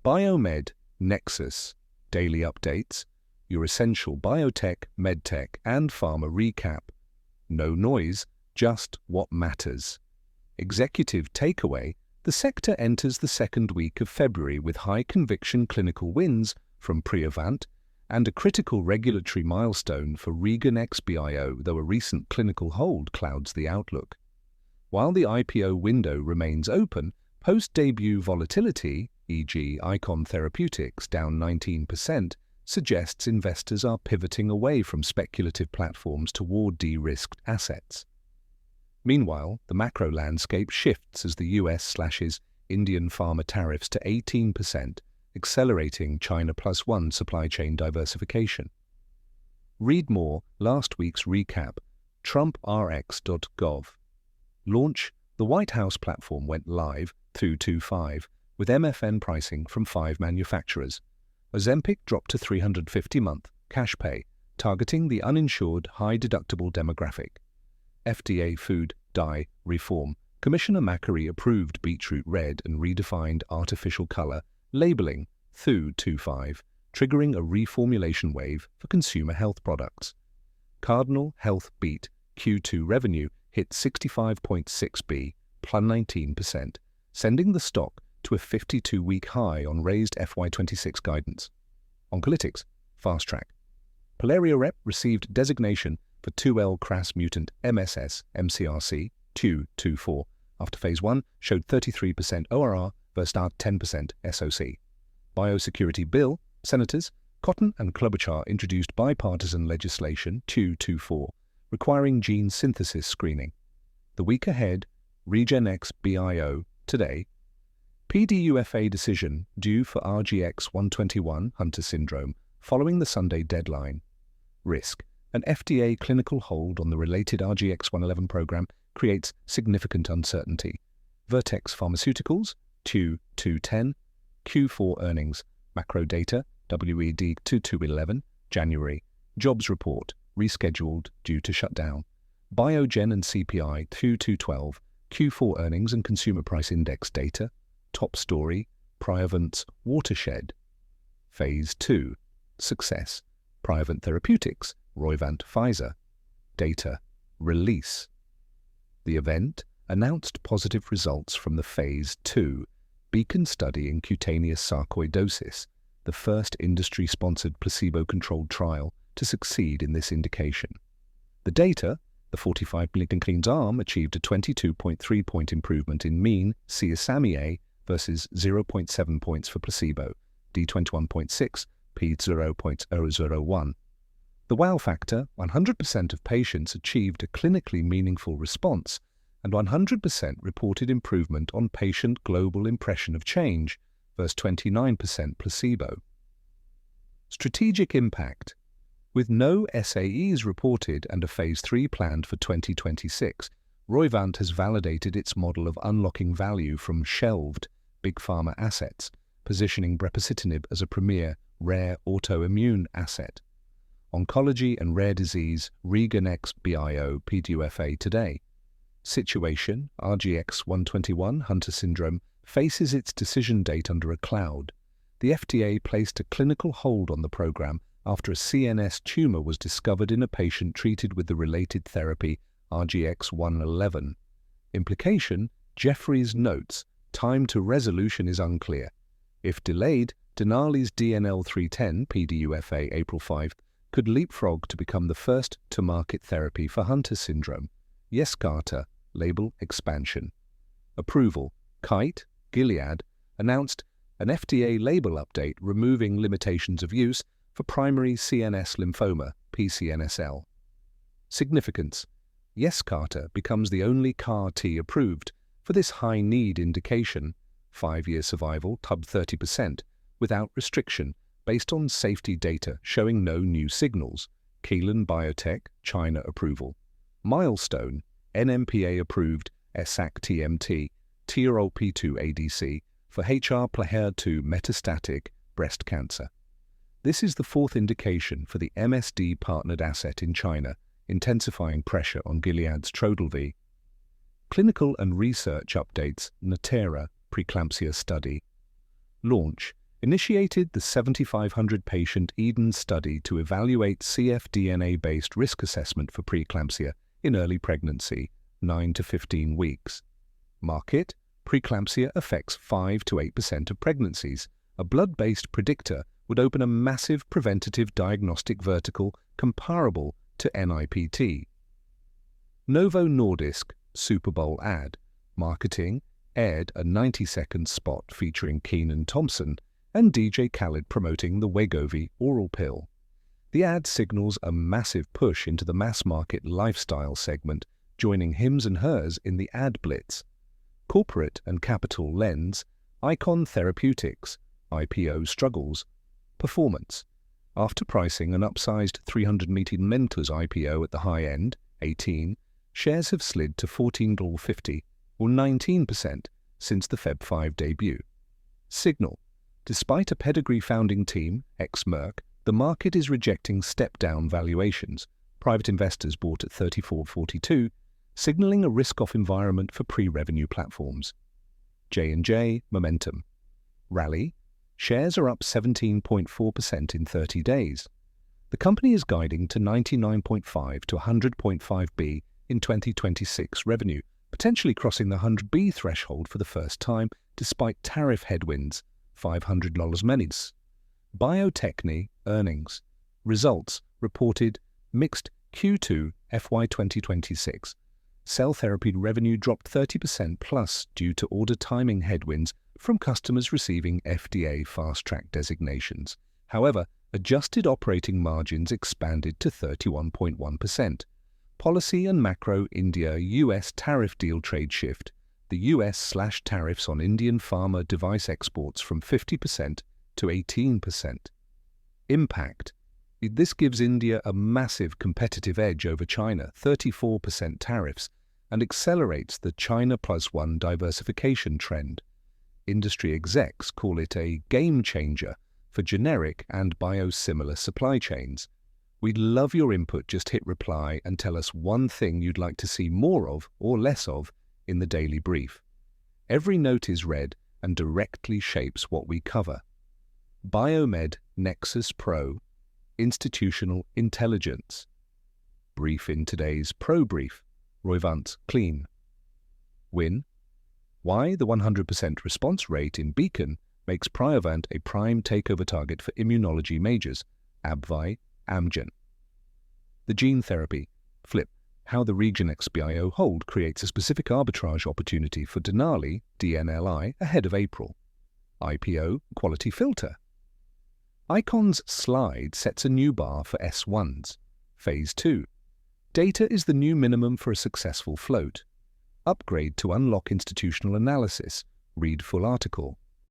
Biomed Nexus Daily Updates, your essential biotech, medtech, and pharma recap. No noise, just what matters. Executive takeaway: the sector enters the second week of February with high-conviction clinical wins from Priovant and a critical regulatory milestone for REGENXBIO, though a recent clinical hold clouds the outlook. While the IPO window remains open, post-debut volatility, e.g. Eikon Therapeutics down 19%, suggests investors are pivoting away from speculative platforms toward de-risked assets. Meanwhile, the macro landscape shifts as the US slashes Indian pharma tariffs to 18%, accelerating China +1 supply chain diversification. Read more: last week's recap, TrumpRx.gov. Launch: the White House platform went live through 2/5 with MFN pricing from 5 manufacturers. Ozempic dropped to $350-month cash pay, targeting the uninsured high-deductible demographic. FDA Food Dye Reform: Commissioner Macquarie approved beetroot red and redefined artificial color labeling through 2/5, triggering a reformulation wave for consumer health products. Cardinal Health beat Q2 revenue hit 65.6 B, +19%, sending the stock to a 52-week high on raised FY26 guidance. Oncolytics Fast Track: Polaria Rep received designation for 2L CRAS mutant MSS MCRC 224 after Phase 1 showed 33% ORR versus our 10% SOC. Biosecurity Bill: Senators Cotton and Klobuchar introduced bipartisan legislation 224 requiring gene synthesis screening. The week ahead: REGENXBIO today. PDUFA decision due for RGX-121 Hunter syndrome following the Sunday deadline. Risk: an FDA clinical hold on the related RGX-111 program creates significant uncertainty. Vertex Pharmaceuticals 2-210 Q4 earnings. Macro data WED 2211 January. Jobs report rescheduled due to shutdown. Biogen and CPI 2212 Q4 earnings and consumer price index data. Top story: Priovant's watershed. Phase 2 success: Priovant Therapeutics, Roivant, Pfizer. Data release. The event announced positive results from the Phase 2 Beacon study in cutaneous sarcoidosis, the first industry-sponsored placebo-controlled trial to succeed in this indication. The data: the 45 mg arm achieved a 22.3-point improvement in mean CSAMI-A versus 0.7 points for placebo, D21.6, P0.001. The wow factor: 100% of patients achieved a clinically meaningful response, and 100% reported improvement on patient global impression of change versus 29% placebo. Strategic impact: with no SAEs reported and a Phase 3 planned for 2026, Roivant has validated its model of unlocking value from shelved big pharma assets, positioning brepocitinib as a premier rare autoimmune asset. Oncology and rare disease: REGENXBIO PDUFA today. Situation: RGX-121 Hunter syndrome faces its decision date under a cloud. The FDA placed a clinical hold on the program after a CNS tumor was discovered in a patient treated with the related therapy RGX-111. Implication: Jeffries notes, time to resolution is unclear. If delayed, Denali's DNL310 PDUFA April 5 could leapfrog to become the first-to-market therapy for Hunter syndrome. Yescarta label expansion. Approval: Kite, Gilead, announced an FDA label update removing limitations of use for primary CNS lymphoma, PCNSL. Significance: Yescarta becomes the only CAR-T approved for this high-need indication, 5-year survival TUB 30%, without restriction, based on safety data showing no new signals. Kelun Biotech, China approval. Milestone: NMPA approved ESAC-TMT, TROP2 ADC for HR-HER2 metastatic breast cancer. This is the fourth indication for the MSD-partnered asset in China, intensifying pressure on Gilead's Trodelvy. Clinical and research updates: Natera preeclampsia study. Launch: initiated the 7,500-patient Eden study to evaluate cfDNA-based risk assessment for preeclampsia in early pregnancy, 9 to 15 weeks. Market: preeclampsia affects 5 to 8% of pregnancies. A blood-based predictor would open a massive preventative diagnostic vertical comparable to NIPT. Novo Nordisk Super Bowl ad. Marketing aired a 90-second spot featuring Kenan Thompson and DJ Khaled promoting the Wegovy oral pill. The ad signals a massive push into the mass-market lifestyle segment, joining Hims and Hers in the ad blitz. Corporate and capital lens. Eikon Therapeutics. IPO struggles. Performance. After pricing an upsized 300 million IPO at the high end, 18, shares have slid to $14.50, or 19%, since the Feb 5 debut. Signal. Despite a pedigree founding team, ex-Merck, the market is rejecting step-down valuations. Private investors bought at $34.42, signaling a risk-off environment for pre-revenue platforms. J&J Momentum. Rally. Shares are up 17.4% in 30 days. The company is guiding to 99.5 to 100.5 B in 2026 revenue, potentially crossing the 100 B threshold for the first time despite tariff headwinds, $500 minutes. Bio-Techne earnings. Results reported mixed Q2 FY 2026. Cell therapy revenue dropped 30% plus due to order timing headwinds from customers receiving FDA fast-track designations. However, adjusted operating margins expanded to 31.1%. Policy and macro. India-US tariff deal trade shift. The US slashed tariffs on Indian pharma device exports from 50% to 18%. Impact. This gives India a massive competitive edge over China, 34% tariffs, and accelerates the China Plus One diversification trend. Industry execs call it a game changer for generic and biosimilar supply chains. We'd love your input. Just hit reply and tell us one thing you'd like to see more of or less of in the daily brief. Every note is read and directly shapes what we cover. Biomed Nexus Pro. Institutional intelligence. Brief in today's Pro Brief. Roivant clean. Win. Why the 100% response rate in Beacon makes Priovant a prime takeover target for immunology majors, Abvai, Amgen. The gene therapy. Flip. How the REGENXBIO hold creates a specific arbitrage opportunity for Denali, DNLI, ahead of April. IPO quality filter. Eikon's slide sets a new bar for S1s. Phase 2. Data is the new minimum for a successful float. Upgrade to unlock institutional analysis. Read full article.